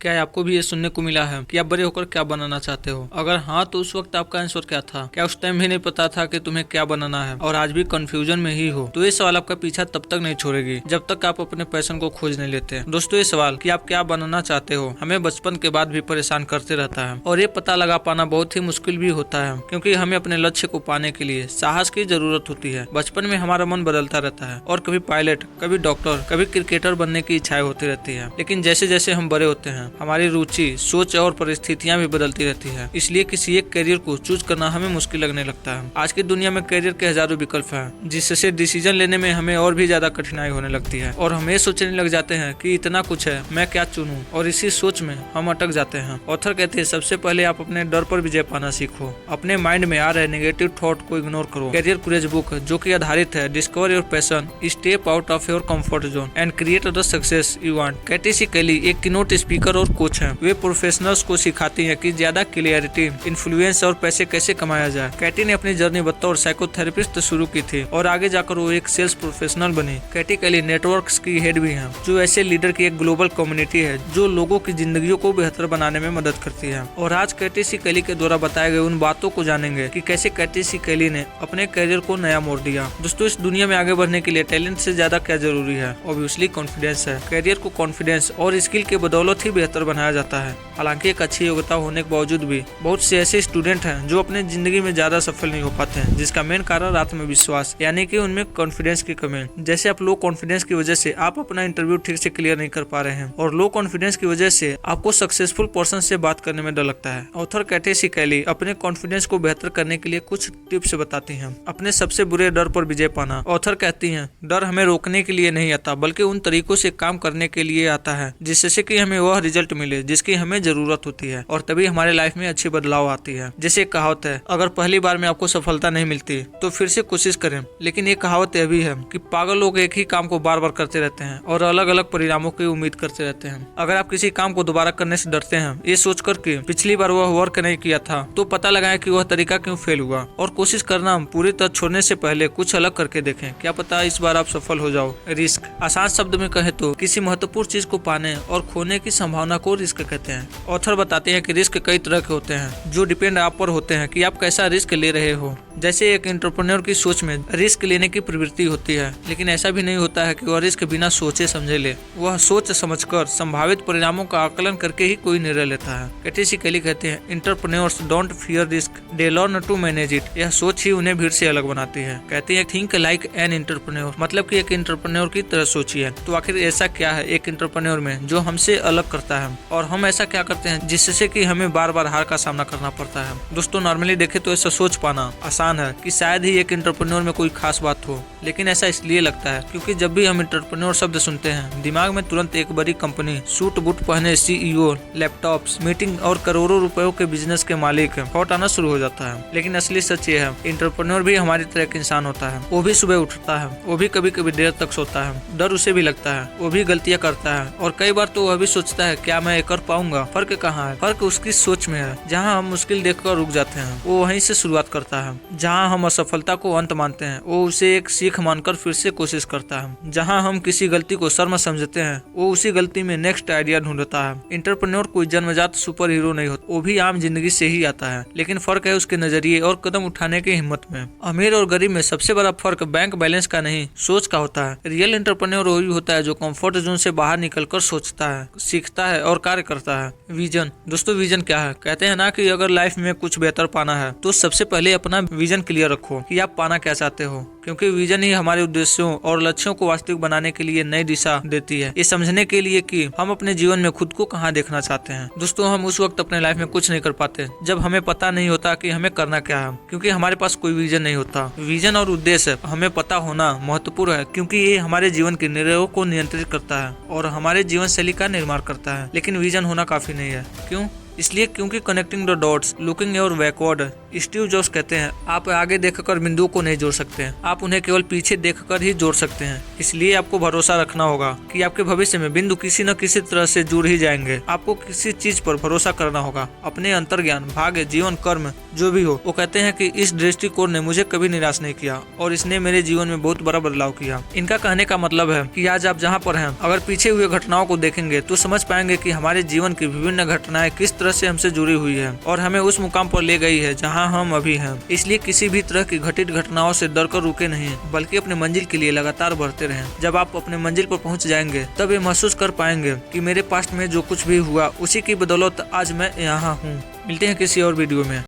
क्या आपको भी ये सुनने को मिला है कि आप बड़े होकर क्या बनाना चाहते हो? अगर हाँ, तो उस वक्त आपका आंसर क्या था? क्या उस टाइम भी नहीं पता था कि तुम्हें क्या बनाना है और आज भी कंफ्यूजन में ही हो? तो ये सवाल आपका पीछा तब तक नहीं छोड़ेगी जब तक आप अपने पैशन को खोज नहीं लेते। दोस्तों, ये सवाल कि आप क्या बनना चाहते हो हमें बचपन के बाद भी परेशान करते रहता है और ये पता लगा पाना बहुत ही मुश्किल भी होता है, क्योंकि हमें अपने लक्ष्य को पाने के लिए साहस की जरूरत होती है। बचपन में हमारा मन बदलता रहता है और कभी पायलट, कभी डॉक्टर, कभी क्रिकेटर बनने की इच्छाएं होती रहती है। लेकिन जैसे जैसे हम बड़े होते हैं हमारी रुचि, सोच और परिस्थितियां भी बदलती रहती है, इसलिए किसी एक करियर को चूज करना हमें मुश्किल लगने लगता है। आज की दुनिया में करियर के हजारों विकल्प हैं, जिससे डिसीजन लेने में हमें और भी ज्यादा कठिनाई होने लगती है और हम ये सोचने लग जाते हैं कि इतना कुछ है, मैं क्या चुनूं, और इसी सोच में हम अटक जाते हैं। ऑथर कहते हैं सबसे पहले आप अपने डर पर विजय पाना सीखो, अपने माइंड में आ रहे नेगेटिव थॉट को इग्नोर करो। करियर करेज बुक, जो कि आधारित है discover your passion, step out of your comfort zone and create the success you want. Katy C Kelly एक कीनोट स्पीकर और कोच हैं। वे प्रोफेशनल्स को सिखाती हैं कि ज्यादा क्लियरिटी, इन्फ्लुएंस और पैसे कैसे कमाया जाए। कैटी ने अपनी जर्नी बतौर साइकोथेरेपिस्ट शुरू की थी और आगे जाकर वो एक सेल्स प्रोफेशनल बनी। कैटी कैली नेटवर्क्स की हेड भी हैं, जो ऐसे लीडर की एक ग्लोबल कम्युनिटी है जो लोगों की जिंदगियों को बेहतर बनाने में मदद करती है। और आज कैटी सी कैली के द्वारा बताए गए उन बातों को जानेंगे कि कैसे कैटी सी कैली ने अपने करियर को नया मोड़ दिया। दोस्तों, इस दुनिया में आगे बढ़ने के लिए टैलेंट से ज्यादा क्या जरूरी है? ऑब्वियसली कॉन्फिडेंस है। करियर को कॉन्फिडेंस और स्किल के बदौलत ही बेहतर बनाया जाता है। हालांकि एक अच्छी योग्यता होने के बावजूद भी बहुत से ऐसे स्टूडेंट हैं जो अपने जिंदगी में ज्यादा सफल नहीं हो पाते हैं, जिसका मेन कारण आत्मविश्वास यानी कि उनमें कॉन्फिडेंस की कमी। जैसे आप लो कॉन्फिडेंस की वजह से आप अपना इंटरव्यू ठीक से क्लियर नहीं कर पा रहे हैं और लो कॉन्फिडेंस की वजह से आपको सक्सेसफुल पर्सन से बात करने में डर लगता है। ऑथर कैटी सी कैली अपने कॉन्फिडेंस को बेहतर करने के लिए कुछ टिप्स बताती हैं। अपने सबसे बुरे डर पर विजय पाना। ऑथर कहती हैं डर हमें रोकने के लिए नहीं आता, बल्कि उन तरीकों से काम करने के लिए आता है जिससे कि हमें वह रिजल्ट मिले जिसकी हमें जरूरत होती है, और तभी हमारे लाइफ में अच्छी बदलाव आती है। जैसे एक कहावत है, अगर पहली बार में आपको सफलता नहीं मिलती तो फिर से कोशिश करें। लेकिन एक कहावत यह भी है कि पागल लोग एक ही काम को बार बार करते रहते हैं और अलग अलग परिणामों की उम्मीद करते रहते हैं। अगर आप किसी काम को दोबारा करने से डरते हैं ये सोच कर कि पिछली बार वह वर्क नहीं किया था, तो पता लगाएं कि वह तरीका क्यों फेल हुआ और कोशिश करना पूरी तरह छोड़ने से पहले कुछ अलग करके देखें। क्या पता इस बार आप सफल हो जाओ। रिस्क, आसान शब्द में कहे तो किसी महत्वपूर्ण चीज को पाने और खोने की संभावना को रिस्क कहते हैं। ऑथर बताते हैं कि रिस्क कई तरह के होते हैं जो डिपेंड आप पर होते हैं कि आप कैसा रिस्क ले रहे हो। जैसे एक एंटरप्रेन्योर की सोच में रिस्क लेने की प्रवृत्ति होती है, लेकिन ऐसा भी नहीं होता है कि वह रिस्क बिना सोचे समझे ले। वह सोच समझकर संभावित परिणामों का आकलन करके ही कोई निर्णय लेता है। कैटी सी कैली कहते हैं entrepreneurs don't fear risk, they learn to manage it. यह सोच ही उन्हें भीड़ से अलग बनाती है। कहते हैं थिंक लाइक एन एंटरप्रेन्योर, मतलब कि एक एंटरप्रेन्योर की तरह सोचिए। तो आखिर ऐसा क्या है एक एंटरप्रेन्योर में जो हमसे अलग करता है, और हम ऐसा क्या करते हैं जिससे कि हमें बार बार हार का सामना करना पड़ता है? दोस्तों, नॉर्मली देखे तो ऐसा सोच पाना आसान है कि शायद ही एक एंटरप्रेन्योर में कोई खास बात हो, लेकिन ऐसा इसलिए लगता है क्योंकि जब भी हम एंटरप्रेन्योर शब्द सुनते हैं दिमाग में तुरंत एक बड़ी कंपनी, सूट बूट पहने सीईओ, लैपटॉप्स, मीटिंग और करोड़ों रुपयों के बिजनेस के मालिक थॉट आना शुरू हो जाता है। लेकिन असली सच ये है एंटरप्रेन्योर भी हमारी तरह एक इंसान होता है। वो भी सुबह उठता है, वो भी कभी कभी देर तक सोता है, डर उसे भी लगता है, वो भी गलतियां करता है और कई बार तो वह भी सोचता है क्या मैं कर पाऊंगा। फर्क कहाँ है? फर्क उसकी सोच में है। जहाँ हम मुश्किल देखकर रुक जाते हैं वो वहीं से शुरुआत करता है। जहाँ हम असफलता को अंत मानते हैं वो उसे एक सीख मानकर फिर से कोशिश करता है। जहाँ हम किसी गलती को शर्म समझते हैं वो उसी गलती में नेक्स्ट आइडिया ढूंढता है। एंटरप्रेन्योर कोई जन्मजात सुपर हीरो नहीं होता, वो भी आम जिंदगी से ही आता है, लेकिन फर्क है उसके नजरिए और कदम उठाने की हिम्मत में। अमीर और गरीब में सबसे बड़ा फर्क बैंक बैलेंस का नहीं, सोच का होता है। रियल एंटरप्रेन्योर वही होता है जो कंफर्ट जोन से बाहर निकलकर सोचता है, सीखता है और कार्य करता है। विजन। दोस्तों, विजन क्या है? कहते हैं ना कि अगर लाइफ में कुछ बेहतर पाना है तो सबसे पहले अपना विजन क्लियर रखो कि आप पाना क्या चाहते हो, क्योंकि विजन ही हमारे उद्देश्यों और लक्ष्यों को वास्तविक बनाने के लिए नई दिशा देती है। ये समझने के लिए कि हम अपने जीवन में खुद को कहाँ देखना चाहते हैं। दोस्तों, हम उस वक्त अपने लाइफ में कुछ नहीं कर पाते जब हमें पता नहीं होता कि हमें करना क्या है, क्योंकि हमारे पास कोई विजन नहीं होता। विजन और उद्देश्य हमें पता होना महत्वपूर्ण है, क्योंकि ये हमारे जीवन के निर्णयों को नियंत्रित करता है और हमारे जीवन शैली का निर्माण करता है। लेकिन विजन होना काफी नहीं है। क्यों? इसलिए क्योंकि connecting the dots, looking your backward Steve jobs कहते हैं, आप आगे देखकर बिंदुओं को नहीं जोड़ सकते हैं, आप उन्हें केवल पीछे देखकर ही जोड़ सकते हैं। इसलिए आपको भरोसा रखना होगा कि आपके भविष्य में बिंदु किसी न किसी तरह से जुड़ ही जाएंगे। आपको किसी चीज पर भरोसा करना होगा, अपने अंतर्ज्ञान, भाग्य, जीवन, कर्म जो भी हो। वो कहते हैं कि इस दृष्टिकोण ने मुझे कभी निराश नहीं किया और इसने मेरे जीवन में बहुत बड़ा बदलाव किया। इनका कहने का मतलब है कि आज आप जहाँ पर हैं, अगर पीछे हुए घटनाओं को देखेंगे तो समझ पाएंगे कि हमारे जीवन की विभिन्न घटनाएं किस तरह से हमसे जुड़ी हुई है और हमें उस मुकाम पर ले गई है जहाँ हम अभी हैं। इसलिए किसी भी तरह की घटित घटनाओं से डर कर रुके नहीं, बल्कि अपने मंजिल के लिए लगातार बढ़ते रहें। जब आप अपने मंजिल पर पहुँच जाएंगे तब ये महसूस कर पाएंगे कि मेरे पास्ट में जो कुछ भी हुआ उसी की बदौलत आज मैं यहाँ हूँ। मिलते हैं किसी और वीडियो में।